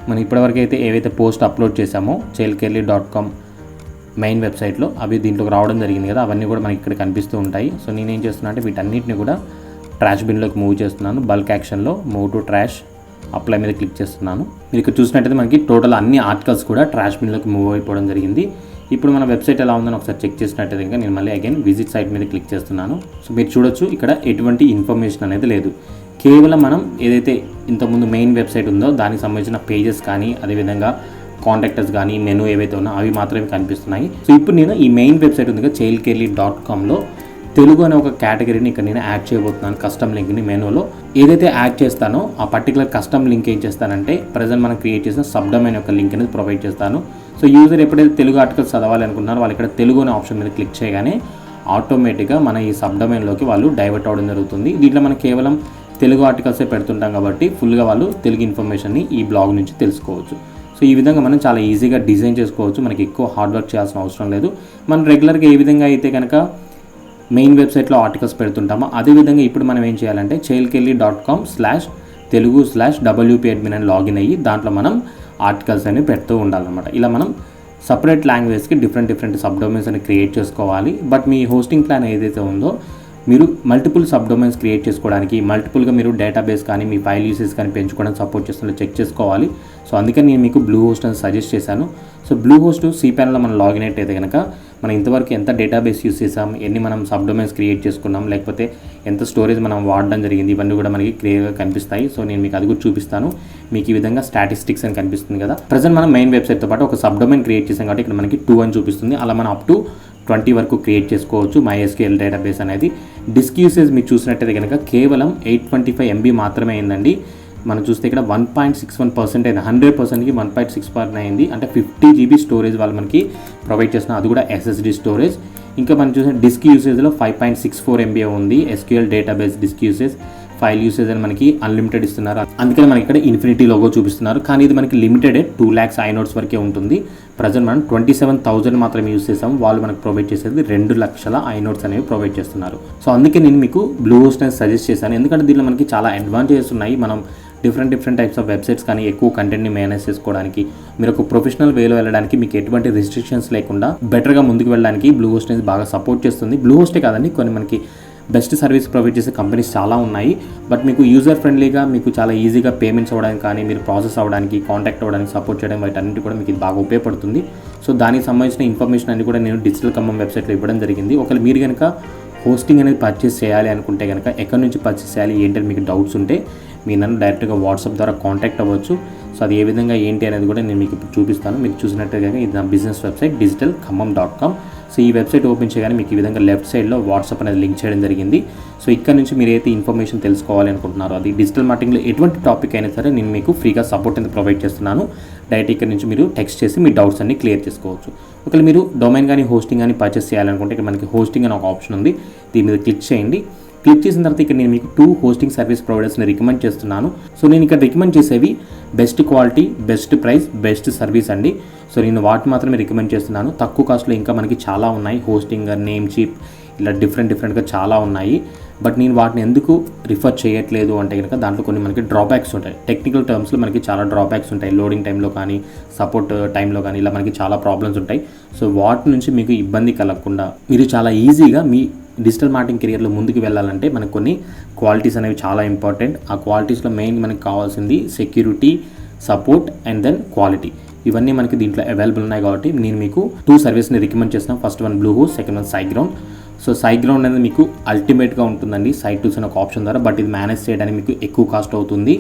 మనం ఇప్పటివరకు అయితే ఏవైతే పోస్ట్ అప్లోడ్ చేసామో childcarely.com మెయిన్ వెబ్సైట్లో అవి దీంట్లోకి రావడం జరిగింది కదా, అవన్నీ కూడా మనకి ఇక్కడ కనిపిస్తూ ఉంటాయి. సో నేనేం చేస్తున్నా అంటే వీటన్నిటిని కూడా ట్రాష్ బిన్లోకి మూవ్ చేస్తున్నాను. బల్క్ యాక్షన్లో మూవ్ టు ట్రాష్, అప్లై మీద క్లిక్ చేస్తున్నాను. మీరు ఇక్కడ చూసినట్టయితే మనకి టోటల్ అన్ని ఆర్టికల్స్ కూడా ట్రాష్ బిన్లోకి మూవ్ అయిపోవడం జరిగింది. ఇప్పుడు మన వెబ్సైట్ ఎలా ఉందని ఒకసారి చెక్ చేసినట్టయితే ఇంకా నేను మళ్ళీ అగైన్ విజిట్ సైట్ మీద క్లిక్ చేస్తున్నాను. సో మీరు చూడొచ్చు ఇక్కడ ఎటువంటి ఇన్ఫర్మేషన్ అనేది లేదు. కేవలం మనం ఏదైతే ఇంతకుముందు మెయిన్ వెబ్సైట్ ఉందో దానికి సంబంధించిన పేజెస్ కానీ అదేవిధంగా కాంటాక్టర్స్ కానీ మెనూ ఏవైతే ఉన్నాయో అవి మాత్రమే కనిపిస్తున్నాయి. సో ఇప్పుడు నేను ఈ మెయిన్ వెబ్సైట్ ఉంది కదా childcarely.comలో తెలుగు అనే ఒక కేటగిరీని ఇక్కడ నేను యాడ్ చేయబోతున్నాను. కస్టమ్ లింక్ని మెనూలో ఏదైతే యాడ్ చేస్తానో ఆ పర్టికులర్ కస్టమ్ లింక్ ఏం చేస్తానంటే ప్రజెంట్ మనం క్రియేట్ చేసిన సబ్ డొమైన్ యొక్క లింక్ అనేది ప్రొవైడ్ చేస్తాను. సో యూజర్ ఎప్పుడైతే తెలుగు ఆర్టికల్స్ చదవాలి అనుకుంటున్నారో వాళ్ళు ఇక్కడ తెలుగు అనే ఆప్షన్ మీద క్లిక్ చేయగానే ఆటోమేటిక్గా మన ఈ సబ్ డొమైన్లోకి వాళ్ళు డైవర్ట్ అవ్వడం జరుగుతుంది. దీంట్లో మనం కేవలం తెలుగు ఆర్టికల్సే పెడుతుంటాం కాబట్టి ఫుల్గా వాళ్ళు తెలుగు ఇన్ఫర్మేషన్ని ఈ బ్లాగ్ నుంచి తెలుసుకోవచ్చు. సో ఈ విధంగా మనం చాలా ఈజీగా డిజైన్ చేసుకోవచ్చు. మనకి ఎక్కువ హార్డ్ వర్క్ చేయాల్సిన అవసరం లేదు. మనం రెగ్యులర్గా ఏ విధంగా అయితే కనుక మెయిన్ వెబ్సైట్లో ఆర్టికల్స్ పెడుతుంటామో అదేవిధంగా ఇప్పుడు మనం ఏం చేయాలంటే childcarely.com/తెలుగు/WP-admin అని లాగిన్ అయ్యి దాంట్లో మనం ఆర్టికల్స్ అనేవి పెడుతూ ఉండాలన్నమాట. ఇలా మనం సపరేట్ లాంగ్వేజ్కి డిఫరెంట్ సబ్ డొమైన్స్ అని క్రియేట్ చేసుకోవాలి. బట్ మీ హోస్టింగ్ ప్లాన్ ఏదైతే ఉందో మీరు మల్టిపుల్ సబ్ డొమైన్స్ క్రియేట్ చేసుకోవడానికి మల్టిపుల్గా మీరు డేటాబేస్ కానీ మీ ఫైల్ యూసేజ్ కానీ పెంచుకోవడానికి సపోర్ట్ చేస్తున్నా చెక్ చేసుకోవాలి. సో అందుకని నేను మీకు బ్లూ హోస్ట్ అని సజెస్ట్ చేశాను. సో బ్లూ హోస్ట్ cPanelలో మనం లాగిన్ అయితే కనుక మనం ఇంతవరకు ఎంత డేటాబేస్ యూస్ చేసాం, ఎన్ని మనం సబ్ డొమైన్స్ క్రియేట్ చేసుకున్నాం, లేకపోతే ఎంత స్టోరేజ్ మనం వాడడం జరిగింది, ఇవన్నీ కూడా మనకి క్లియర్గా కనిపిస్తాయి. సో నేను మీకు అది కూడా చూపిస్తాను. మీకు ఈ విధంగా స్టాటిస్టిక్స్ అని కనిపిస్తుంది కదా. ప్రజెంట్ మనం మెయిన్ వెబ్సైట్తో పాటు ఒక సబ్ డొమైన్ క్రియేట్ చేసాం కాబట్టి ఇక్కడ మనకి 2 అని చూపిస్తుంది. అలా మనం అప్ టు 20 వరకు క్రియేట్ చేసుకోవచ్చు MySQL డేటాబేస్ అనేది. డిస్క్ యూసేజ్ మీరు చూసినట్టయితే కనుక కేవలం 825 MB మాత్రమే అయిందండి. మనం చూస్తే ఇక్కడ 1.61% అయింది. 100%కి 1.61 అయింది. అంటే 50 GB స్టోరేజ్ వాళ్ళు మనకి ప్రొవైడ్ చేస్తున్నారు, అది కూడా SSD స్టోరేజ్. ఇంకా మనం చూసిన డిస్క్ యూసేజ్లో 5.64 MB ఉంది. SQL database disk usage, file usage అని మనకి అన్లిమిటెడ్ ఇస్తున్నారు. అందుకని మనకి ఇక్కడ ఇన్ఫినిటీ లోగో చూపిస్తున్నారు. కానీ ఇది మనకి లిమిటెడ్ 2 lakhs iNodes వరకే ఉంటుంది. ప్రజెంట్ మనం 27,000 మాత్రమే యూస్ చేసాం. వాళ్ళు మనకు ప్రొవైడ్ చేసేది 2 లక్షల iNodes అనేవి ప్రొవైడ్ చేస్తున్నారు. సో అందుకే నేను మీకు బ్లూ హోస్ట్ అని సజెస్ట్ చేశాను. ఎందుకంటే దీనిలో మనకి చాలా అడ్వాంటేజెస్ ఉన్నాయి. మనం డిఫరెంట్ టైప్స్ ఆఫ్ వెబ్సైట్స్ కానీ ఎక్కువ కంటెంట్ని మేనేజ్ చేసుకోవడానికి, మీరు ఒక ప్రొఫెషనల్ వేలో వెళ్ళడానికి మీకు ఎటువంటి రిస్ట్రిక్షన్స్ లేకుండా బెటర్గా ముందుకు వెళ్ళడానికి బ్లూ హోస్ట్ అనేది బాగా సపోర్ట్ చేస్తుంది. బ్లూ హోస్టే కాదండి, కొన్ని మనకి బెస్ట్ సర్వీస్ ప్రొవైడ్ చేసే కంపెనీస్ చాలా ఉన్నాయి. బట్ మీకు యూజర్ ఫ్రెండ్లీగా మీకు చాలా ఈజీగా పేమెంట్స్ అవ్వడానికి కానీ మీరు ప్రాసెస్ అవ్వడానికి కాంటాక్ట్ అవ్వడానికి సపోర్ట్ చేయడం వాటన్నిటి కూడా మీకు ఇది బాగా ఉపయోగపడుతుంది. సో దానికి సంబంధించిన ఇన్ఫర్మేషన్ అన్ని కూడా నేను డిజిటల్ ఖమ్మం వెబ్సైట్లో ఇవ్వడం జరిగింది. ఒకవేళ మీరు కనుక హోస్టింగ్ అనేది పర్చేస్ చేయాలి అనుకుంటే కనుక ఎక్కడి నుంచి పర్చేస్ చేయాలి ఏంటని మీకు డౌట్స్ ఉంటే మీరు నన్ను డైరెక్ట్గా వాట్సాప్ ద్వారా కాంటాక్ట్ అవ్వచ్చు. సో అది ఏ విధంగా ఏంటి అనేది కూడా నేను మీకు ఇప్పుడు చూపిస్తాను. మీకు చూసినట్టుగా ఇది నా బిజినెస్ వెబ్సైట్ digitalkhammam.com. సో ఈ వెబ్సైట్ ఓపెన్ చేయగానే మీకు ఈ విధంగా లెఫ్ట్ సైడ్లో వాట్సాప్ అనేది లింక్ చేయడం జరిగింది. సో ఇక్కడ నుంచి మీరు అయితే ఇన్ఫర్మేషన్ తెలుసుకోవాలి అనుకుంటున్నారో అది డిజిటల్ మార్కెటింగ్లో ఎటువంటి టాపిక్ అయినా సరే నేను మీకు ఫ్రీగా సపోర్ట్ అనేది ప్రొవైడ్ చేస్తున్నాను. డైరెక్ట్ ఇక్కడ నుంచి మీరు టెక్స్ట్ చేసి మీ డౌట్స్ అన్ని క్లియర్ చేసుకోవచ్చు. ఒకవేళ మీరు డొమైన్ కానీ హోస్టింగ్ కానీ పర్చేస్ చేయాలనుకుంటే ఇక్కడ మనకి హోస్టింగ్ అని ఒక ఆప్షన్ ఉంది, దీని మీద క్లిక్ చేయండి. క్లిక్ చేసిన తర్వాత ఇక్కడ నేను మీకు 2 హోస్టింగ్ సర్వీస్ ప్రొవైడర్స్ని రికమెండ్ చేస్తున్నాను. సో నేను ఇక్కడ రికమెండ్ చేసేవి best quality, best price, best service అండి. సో నేను వాటిని మాత్రమే రికమెండ్ చేస్తున్నాను. తక్కువ కాస్ట్లో ఇంకా మనకి చాలా ఉన్నాయి, హోస్టింగ్, నేమ్ చీప్, ఇలా డిఫరెంట్గా చాలా ఉన్నాయి. బట్ నేను వాటిని ఎందుకు రిఫర్ చేయట్లేదు అంటే కనుక దాంట్లో కొన్ని మనకి డ్రాబ్యాక్స్ ఉంటాయి. టెక్నికల్ టర్మ్స్లో మనకి చాలా డ్రాబ్యాక్స్ ఉంటాయి. లోడింగ్ టైంలో కానీ, సపోర్ట్ టైంలో కానీ ఇలా మనకి చాలా ప్రాబ్లమ్స్ ఉంటాయి. సో వాటి నుంచి మీకు ఇబ్బంది కలగకుండా మీరు చాలా ఈజీగా మీ డిజిటల్ మార్కెటింగ్ కెరియర్లో ముందుకు వెళ్ళాలంటే మనకు కొన్ని క్వాలిటీస్ అనేవి చాలా ఇంపార్టెంట్. ఆ క్వాలిటీస్లో మెయిన్ మనకు కావాల్సింది security, support and then quality. ఇవన్నీ మనకి దీంట్లో అవైలబుల్ ఉన్నాయి కాబట్టి నేను మీకు 2 సర్వీస్ని రికమెండ్ చేస్తున్నాను. First one Bluehost, second one SiteGround. So SiteGround అనేది మీకు అల్టిమేట్గా ఉంటుందండి సైట్ టూల్స్ అనే ఒక ఆప్షన్ ద్వారా, బట్ ఇది మేనేజ్ చేయడానికి మీకు ఎక్కువ కాస్ట్ అవుతుంది.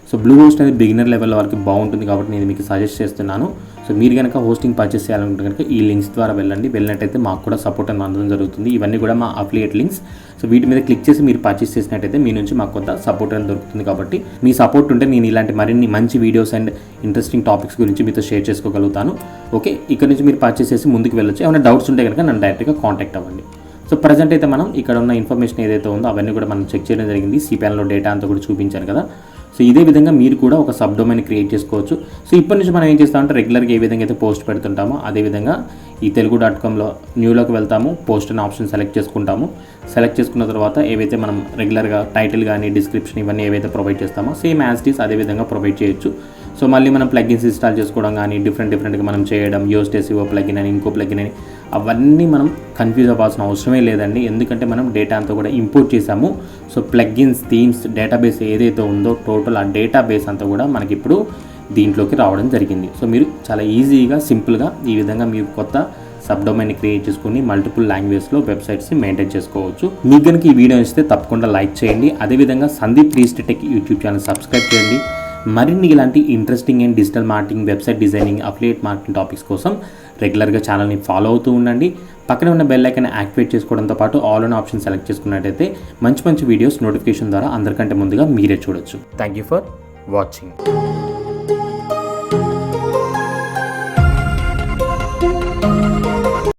సో బ్లూహోస్ట్ అనేది బిగినర్ లెవెల్ వరకు బాగుంటుంది కాబట్టి నేను మీకు సజెస్ట్ చేస్తున్నాను. సో మీరు కనుక హోస్టింగ్ పర్చేస్ చేయాలనుకుంటే కనుక ఈ లింక్స్ ద్వారా వెళ్ళినట్టయితే మాకు కూడా సపోర్ట్ అని అందడం జరుగుతుంది. ఇవన్నీ కూడా మా అఫిలియేట్ లింక్స్. సో వీటి మీద క్లిక్ చేసి మీరు పర్చేస్ చేసినట్టయితే మీ నుంచి మాకు కొంత సపోర్ట్ అని దొరుకుతుంది. కాబట్టి మీ సపోర్ట్ ఉంటే నేను ఇలాంటి మరిన్ని మంచి వీడియోస్ అండ్ ఇంట్రెస్టింగ్ టాపిక్స్ గురించి మీతో షేర్ చేసుకోగలుగుతాను. ఓకే, ఇక్కడ నుంచి మీరు పర్చేస్ చేసి ముందుకు వెళ్ళొచ్చు. ఏమైనా డౌట్స్ ఉంటే కనుక నన్ను డైరెక్ట్గా కాంటాక్ట్ అవ్వండి. సో ప్రజెంట్ అయితే మనం ఇక్కడ ఉన్న ఇన్ఫర్మేషన్ ఏదైతే ఉందో అవన్నీ కూడా మనం చెక్ చేయడం జరిగింది. cPanel డేటా అంతా కూడా చూపించాను కదా. సో ఇదే విధంగా మీరు కూడా ఒక సబ్ డొమైన్ క్రియేట్ చేసుకోవచ్చు. సో ఇప్పటి నుంచి మనం ఏం చేస్తామంటే రెగ్యులర్గా ఏ విధంగా అయితే పోస్ట్ పెడుతుంటామో అదేవిధంగా ఈ telugu.comలో న్యూలోకి వెళ్తాము, పోస్ట్ అనే ఆప్షన్ సెలెక్ట్ చేసుకుంటాము. సెలెక్ట్ చేసుకున్న తర్వాత ఏవైతే మనం రెగ్యులర్గా టైటిల్ కానీ డిస్క్రిప్షన్ ఇవన్నీ ఏవైతే ప్రొవైడ్ చేస్తామో సేమ్ యాజ్ ఇట్ ఈస్ అదే విధంగా ప్రొవైడ్ చేయొచ్చు. సో మళ్ళీ మనం ప్లగిన్స్ ఇన్స్టాల్ చేసుకోవడం కానీ డిఫరెంట్గా మనం చేయడం, యోస్ట్ ఎస్ఈఓ ప్లగిన్ అని ఇంకో ప్లగిన్ అని అవన్నీ మనం కన్ఫ్యూజ్ అవ్వాల్సిన అవసరమే లేదండి. ఎందుకంటే మనం డేటా అంతా కూడా ఇంపోర్ట్ చేసాము. సో ప్లగిన్స్, థీమ్స్, డేటాబేస్ ఏదైతే ఉందో టోటల్ ఆ డేటాబేస్ అంతా కూడా మనకి ఇప్పుడు దీంట్లోకి రావడం జరిగింది. సో మీరు చాలా ఈజీగా సింపుల్గా ఈ విధంగా మీరు కొత్త సబ్ డొమైన్ క్రియేట్ చేసుకుని మల్టిపుల్ లాంగ్వేజ్లో వెబ్సైట్స్ని మెయింటైన్ చేసుకోవచ్చు. మీకు కనుక ఈ వీడియో ఇస్తే తప్పకుండా లైక్ చేయండి. అదేవిధంగా సందీప్ రీస్ట్ టెక్ యూట్యూబ్ ఛానల్ సబ్స్క్రైబ్ చేయండి. మరిన్ని ఇలాంటి interesting and digital marketing, website designing, affiliate marketing topics కోసం రెగ్యులర్గా ఛానల్ని ఫాలో అవుతూ ఉండండి. పక్కనే ఉన్న బెల్ ఐకాన్ యాక్టివేట్ చేసుకోవడంతో పాటు ఆల్ అనే ఆప్షన్ సెలెక్ట్ చేసుకున్నట్టయితే మంచి వీడియోస్ నోటిఫికేషన్ ద్వారా అందరికంటే ముందుగా మీరే చూడొచ్చు. Thank you for watching.